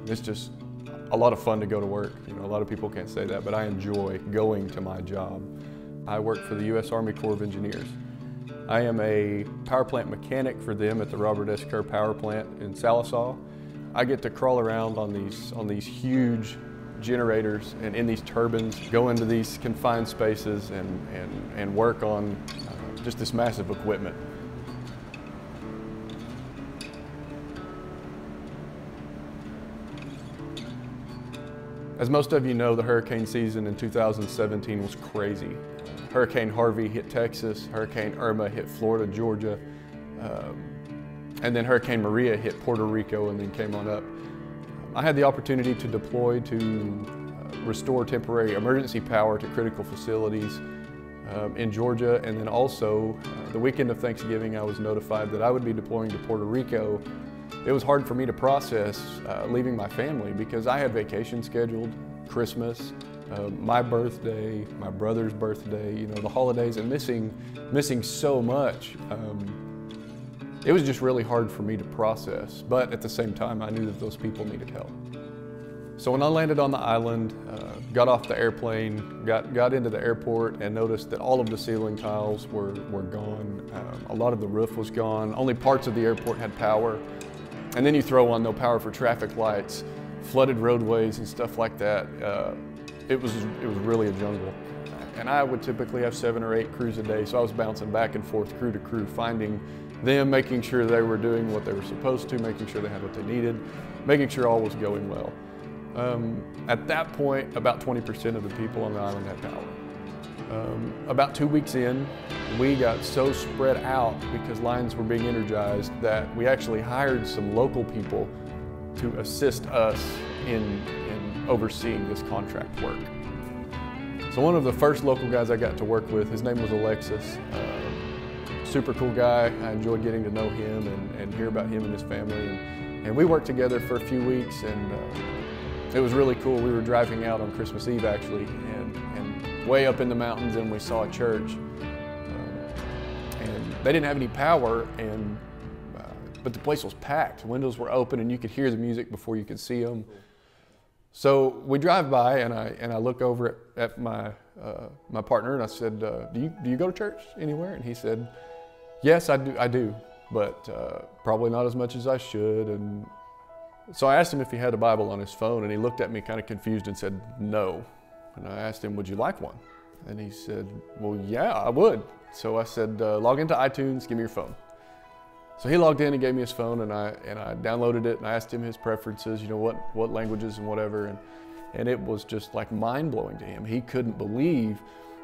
It's just a lot of fun to go to work. You know, a lot of people can't say that, but I enjoy going to my job. I work for the U.S. Army Corps of Engineers. I am a power plant mechanic for them at the Robert S. Kerr Power Plant in Salisaw. I get to crawl around on these huge generators and in these turbines, go into these confined spaces and work on just this massive equipment. As most of you know, the hurricane season in 2017 was crazy. Hurricane Harvey hit Texas, Hurricane Irma hit Florida, Georgia, and then Hurricane Maria hit Puerto Rico and then came on up. I had the opportunity to deploy to restore temporary emergency power to critical facilities in Georgia, and then also the weekend of Thanksgiving I was notified that I would be deploying to Puerto Rico. It was hard for me to process leaving my family because I had vacations scheduled, Christmas, my birthday, my brother's birthday, you know, the holidays, and missing so much. It was just really hard for me to process, but at the same time I knew that those people needed help. So when I landed on the island, got off the airplane, got into the airport and noticed that all of the ceiling tiles were gone. A lot of the roof was gone. Only parts of the airport had power. And then you throw on no power for traffic lights, flooded roadways and stuff like that. It was really a jungle. And I would typically have 7 or 8 crews a day, so I was bouncing back and forth crew to crew, finding them, making sure they were doing what they were supposed to, making sure they had what they needed, making sure all was going well. At that point, about 20% of the people on the island had power. About 2 weeks in, we got so spread out because lines were being energized that we actually hired some local people to assist us in overseeing this contract work. So one of the first local guys I got to work with, his name was Alexis. Super cool guy. I enjoyed getting to know him and hear about him and his family. And we worked together for a few weeks, and it was really cool. We were driving out on Christmas Eve actually, and way up in the mountains, and we saw a church. And they didn't have any power, but the place was packed. Windows were open and you could hear the music before you could see them. So we drive by and I look over at my partner and I said, do you go to church anywhere? And he said, yes, I do, but probably not as much as I should. And so I asked him if he had a Bible on his phone, and he looked at me kind of confused and said, no. And I asked him, would you like one? And he said, well, yeah, I would. So I said, log into iTunes, give me your phone. So he logged in and gave me his phone, and I downloaded it, and I asked him his preferences, you know, what languages and whatever, and it was just like mind-blowing to him. He couldn't believe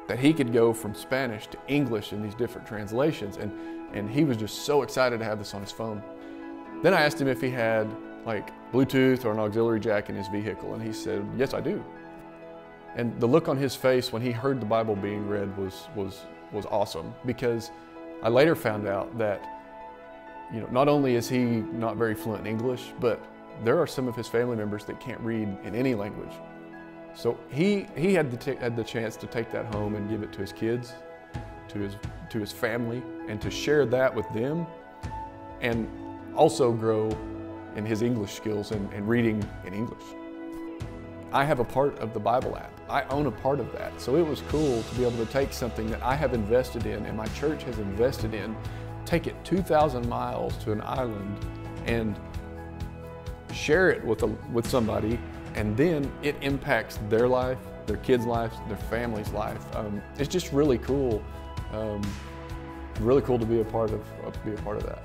that he could go from Spanish to English in these different translations, and he was just so excited to have this on his phone. Then I asked him if he had like Bluetooth or an auxiliary jack in his vehicle, and he said, yes, I do. And the look on his face when he heard the Bible being read was awesome, because I later found out that, you know, not only is he not very fluent in English, but there are some of his family members that can't read in any language. So he had the chance to take that home and give it to his kids, to his family, and to share that with them, and also grow in his English skills and reading in English. I have a part of the Bible app. I own a part of that. So it was cool to be able to take something that I have invested in and my church has invested in, take it 2,000 miles to an island and share it with somebody, and then it impacts their life, their kids' lives, their family's life. It's just really cool. Really cool to be a part of that.